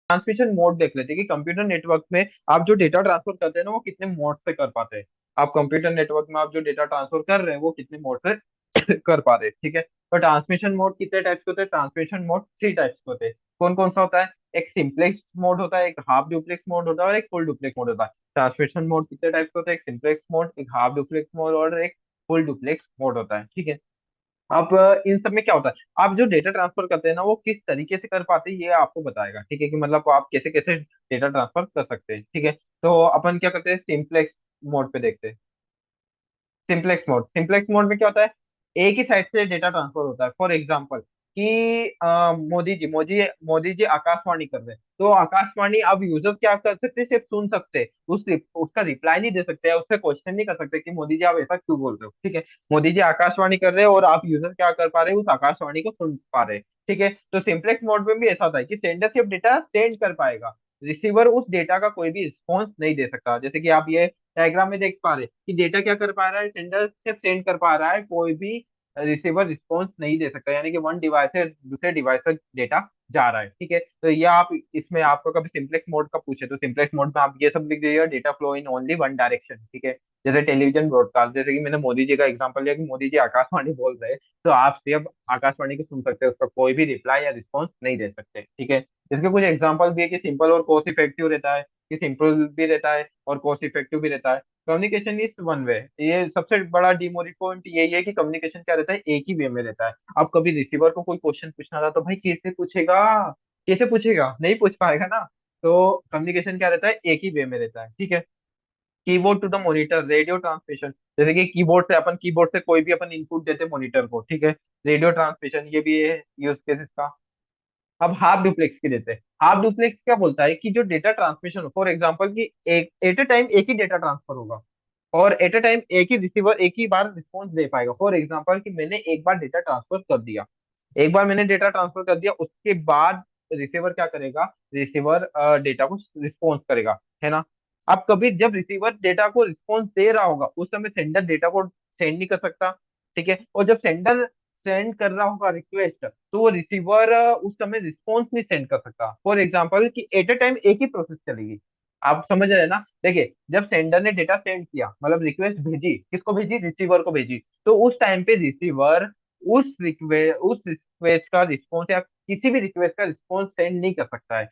Transmission mode देख लेते हैं कि कंप्यूटर नेटवर्क में आप जो डेटा ट्रांसफर करते हैं ना वो कितने मोड से कर पाते हैं। आप कंप्यूटर नेटवर्क में आप जो डेटा ट्रांसफर कर रहे हैं वो कितने मोड से कर पा रहे हैं, ठीक है। तो ट्रांसमिशन मोड कितने टाइप्स के होते हैं? ट्रांसमिशन मोड थ्री टाइप्स के होते हैं। कौन कौन सा होता है? एक सिंपलेक्स मोड होता है, एक हाफ डुप्लेक्स मोड होता है और एक फुल डुप्लेक्स मोड होता है। ट्रांसमिशन मोड कितने टाइप्स के होते हैं? एक सिंपलेक्स मोड, एक हाफ डुप्लेक्स मोड और एक फुल डुप्लेक्स मोड होता है, ठीक है। अब इन सब में क्या होता है, आप जो डेटा ट्रांसफर करते हैं ना वो किस तरीके से कर पाते हैं ये आपको बताएगा, ठीक है, कि मतलब आप कैसे कैसे डेटा ट्रांसफर कर सकते हैं, ठीक है। तो अपन क्या करते हैं, सिंपलेक्स मोड पे देखते हैं। सिंपलेक्स मोड में क्या होता है, एक ही साइड से डेटा ट्रांसफर होता है। फॉर एग्जांपल कि मोदी जी आकाशवाणी कर रहे हैं, तो आकाशवाणी अब यूजर क्या कर सकते हैं, सिर्फ सुन सकते हैं, उसका रिप्लाई नहीं दे सकते हैं, उससे क्वेश्चन नहीं कर सकते कि मोदी जी आप ऐसा क्यों बोल रहे हो, ठीक है। मोदी जी आकाशवाणी कर रहे हैं और आप यूजर क्या कर पा रहे हैं, उस आकाशवाणी को सुन पा रहे हैं, ठीक है। तो सिंपलेक्स मोड में भी ऐसा होता है कि सेंडर सिर्फ डेटा सेंड कर पाएगा, रिसीवर उस डेटा का कोई भी रिस्पॉन्स नहीं दे सकता। जैसे कि आप ये डायग्राम में देख पा रहे हैं कि डेटा क्या कर पा रहा है, सेंडर सिर्फ सेंड कर पा रहा है, कोई भी रिसीवर रिस्पॉन्स नहीं दे सकता, यानी कि वन डिवाइस से दूसरे डिवाइस तक डेटा जा रहा है, ठीक है। तो ये आप इसमें आपको कभी सिंपलेक्स मोड का पूछे तो सिंपलेक्स मोड में आप ये सब लिख दीजिएगा, data flow in only one direction, ठीक है। जैसे टेलीविजन ब्रॉडकास्ट, जैसे कि मैंने मोदी जी का एग्जांपल लिया कि मोदी जी आकाशवाणी बोल रहे हैं, तो आप सिर्फ आकाशवाणी को सुन सकते हैं, उसका कोई भी रिप्लाई या रिस्पॉन्स नहीं दे सकते, ठीक है। इसके कुछ एग्जांपल भी है कि सिंपल और कॉस्ट इफेक्टिव रहता है, कि सिंपल भी रहता है और कॉस्ट इफेक्टिव भी रहता है। कम्युनिकेशन इज वन वे, ये सबसे बड़ा डिमोटिव पॉइंट यही है कि कम्युनिकेशन क्या रहता है, एक ही वे में रहता है। अब कभी रिसीवर को कोई क्वेश्चन पूछना था तो भाई कैसे पूछेगा, कैसे पूछेगा, नहीं पूछ पाएगा ना। तो कम्युनिकेशन क्या रहता है, एक ही वे में रहता है, ठीक है। Keyboard to the monitor, radio transmission, जैसे कि कीबोर्ड से कोई भी अपन इनपुट देते मॉनिटर को, ठीक है। रेडियो ट्रांसमिशन ये भी है यूज केस इसका। अब हाफ डुप्लेक्स की देते हैं। हाफ डुप्लेक्स क्या बोलता है कि जो डेटा ट्रांसमिशन हो, फॉर एग्जांपल कि एक एट ए टाइम एक ही डेटा ट्रांसफर होगा और एट ए टाइम एक ही रिसीवर एक ही बार रिस्पॉन्स दे पाएगा। फॉर एग्जांपल कि मैंने एक बार डेटा ट्रांसफर कर दिया, एक बार मैंने डेटा ट्रांसफर कर दिया, उसके बाद रिसीवर क्या करेगा, रिसीवर डेटा को रिस्पॉन्स करेगा, है ना। अब कभी जब रिसीवर डेटा को रिस्पॉन्स दे रहा होगा उस समय सेंडर डेटा को सेंड नहीं कर सकता, ठीक है। और जब सेंडर सेंड कर रहा होगा रिक्वेस्ट, तो वो रिसीवर उस समय रिस्पॉन्स नहीं सेंड कर सकता। फॉर एग्जांपल कि एट ए टाइम एक ही प्रोसेस चलेगी। आप समझ रहे हैं ना, देखिए जब सेंडर ने डेटा सेंड किया मतलब रिक्वेस्ट भेजी, किसको भेजी, रिसीवर को भेजी, तो उस टाइम पे रिसीवर उस रिक्वेस्ट का रिस्पॉन्स या किसी भी रिक्वेस्ट का रिस्पॉन्स सेंड नहीं कर सकता है।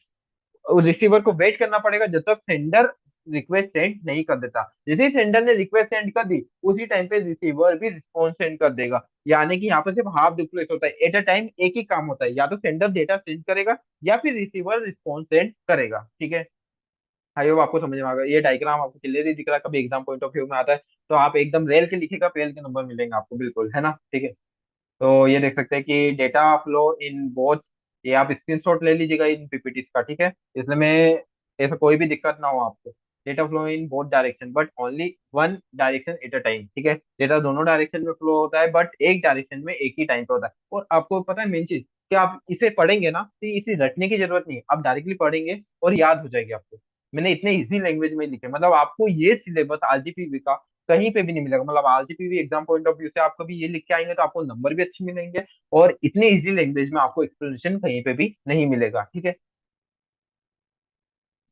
रिसीवर को वेट करना पड़ेगा जब तक सेंडर रिक्वेस्ट सेंड नहीं कर देता। जैसे ही सेंडर ने रिक्वेस्ट सेंड कर दी उसी टाइम पे रिसीवर भी रिस्पॉन्स सेंड कर देगा। यानी कि यहाँ पे सिर्फ हाफ डुप्लेक्स होता है, एट अ टाइम एक ही काम होता है, या तो सेंडर डेटा सेंड करेगा या फिर रिसीवर रिस्पॉन्स सेंड करेगा, ठीक है। आई होप आपको समझ में आ गया, ये डायग्राम आपको क्लियरली दिख रहा है, कभी एग्जाम पॉइंट ऑफ व्यू में आता है तो आप एकदम रेल के लिखेगा, पेल के नंबर मिलेंगे आपको, बिल्कुल, है ना, ठीक है। तो ये देख सकते हैं कि डेटा फ्लो इन बोथ, ये आप स्क्रीनशॉट ले लीजिएगा इन पीपीटीज का, ठीक है। इसलिए में ऐसा कोई भी दिक्कत ना हो आपको। Data flow in both direction but only one direction at a time, ठीक है। डेटा दोनों डायरेक्शन में फ्लो होता है बट एक डायरेक्शन में एक ही टाइम पे होता है। और आपको पता है मेन चीज, कि आप इसे पढ़ेंगे ना तो इसे रटने की जरूरत नहीं है, आप डायरेक्टली पढ़ेंगे और याद हो जाएगी आपको। मैंने इतने इजी लैंग्वेज में लिखे, मतलब आपको ये सिलेबस आरजीपीवी का कहीं पे भी नहीं मिलेगा। मतलब RGPV exam point of view से आप कभी ये लिख के आएंगे तो आपको नंबर भी अच्छे मिलेंगे और इतनी इजी लैंग्वेज में आपको एक्सप्लेनेशन कहीं पे भी नहीं मिलेगा, ठीक है।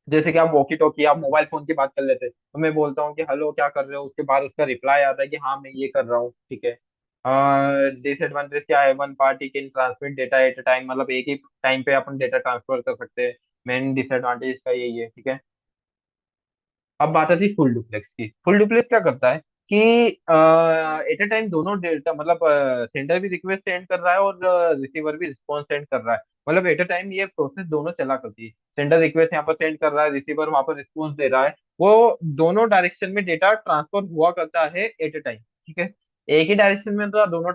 जैसे कि आप वॉकी टॉकी, आप मोबाइल फोन की बात कर लेते हैं तो मैं बोलता हूँ कि हेलो क्या कर रहे हो, उसके बाद उसका रिप्लाई आता है कि हाँ मैं ये कर रहा हूँ, ठीक है। डिसएडवांटेज क्या है, one party can transmit data at a time, मतलब एक ही टाइम पे अपन डेटा ट्रांसफर कर सकते हैं। मेन डिसएडवांटेज का यही है, ठीक है। अब बात आती है फुल डुप्लेक्स की। फुल डुप्लेक्स क्या करता है कि एट ए टाइम दोनों डेटा, मतलब सेंडर भी रिक्वेस्ट सेंड कर रहा है और रिसीवर भी रिस्पॉन्स सेंड कर रहा है। मतलब एट ए टाइम ये प्रोसेस दोनों चला करती है, सेंडर रिक्वेस्ट यहाँ पर सेंड कर रहा है, रिसीवर वहां पर रिस्पॉन्स दे रहा है, वो दोनों डायरेक्शन में डेटा ट्रांसफर हुआ करता है एट ए टाइम, ठीक है। एक ही डायरेक्शन में तो दोनों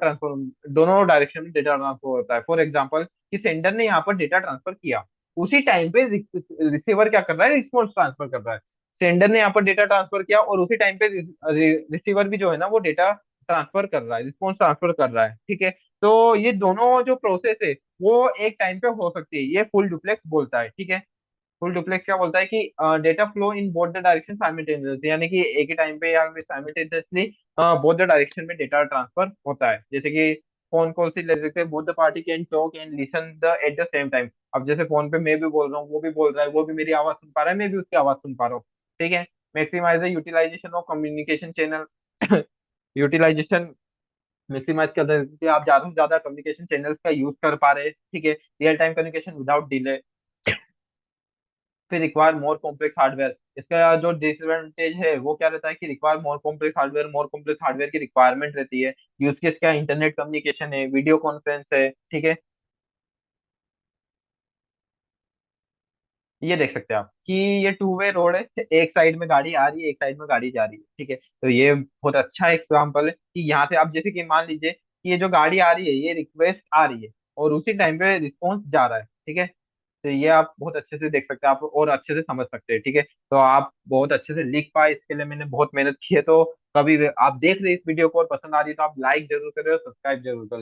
डायरेक्शन में डेटा ट्रांसफर होता है। फॉर एग्जाम्पल कि सेंडर ने यहाँ पर डेटा ट्रांसफर किया, उसी टाइम पे रिसीवर क्या कर रहा है, रिस्पॉन्स ट्रांसफर कर रहा है। सेंडर ने यहाँ पर डेटा ट्रांसफर किया और उसी टाइम पे रिसीवर भी जो है ना वो डेटा ट्रांसफर कर रहा है, रिस्पॉन्स ट्रांसफर कर रहा है, ठीक है। तो ये दोनों जो प्रोसेस है वो एक टाइम पे हो सकती है, ये फुल डुप्लेक्स बोलता है, ठीक है। फुल डुप्लेक्स क्या बोलता है कि data flow in both the direction simultaneously, यानी कि एक ही टाइम पे या साइमल्टेनियसली बोथ द डायरेक्शन में डेटा ट्रांसफर होता है। जैसे कि फोन कॉल से ले सकते हैं, both the party can talk and listen the at the same time. अब जैसे फोन पे मैं भी बोल रहा हूँ, वो भी बोल रहा है, वो भी मेरी आवाज सुन पा रहा है, मैं भी उसकी आवाज सुन पा रहा हूँ। ठीक है। Maximise the utilisation of communication channel. Utilisation maximise कर रहे हैं कि आप ज्यादा से ज्यादा कम्युनिकेशन चैनल्स का यूज कर पा रहे हैं। ठीक है। Real time communication without delay. फिर रिक्वायर मोर कॉम्प्लेक्स हार्डवेयर। इसका जो डिसएडवांटेज है वो क्या रहता है कि रिक्वायर मोर कॉम्प्लेक्स हार्डवेयर की रिक्वायरमेंट रहती है। यूज केस क्या, इंटरनेट कम्युनिकेशन है, वीडियो कॉन्फ्रेंस है। ठीक है। ये देख सकते हैं आप कि ये टू वे रोड है, एक साइड में गाड़ी आ रही है, एक साइड में गाड़ी जा रही है। ठीक है। तो ये बहुत अच्छा एग्जाम्पल है कि यहाँ से आप जैसे कि मान लीजिए कि ये जो गाड़ी आ रही है ये रिक्वेस्ट आ रही है और उसी टाइम पे रिस्पॉन्स जा रहा है। ठीक है। तो ये आप बहुत अच्छे से देख सकते हैं, आप और अच्छे से समझ सकते हैं। ठीक है। तो आप बहुत अच्छे से लिख पाए, इसके लिए मैंने बहुत मेहनत की है। तो कभी भी आप देख रहे हैं इस वीडियो को और पसंद आ रही है तो आप लाइक जरूर करें और सब्सक्राइब जरूर करें।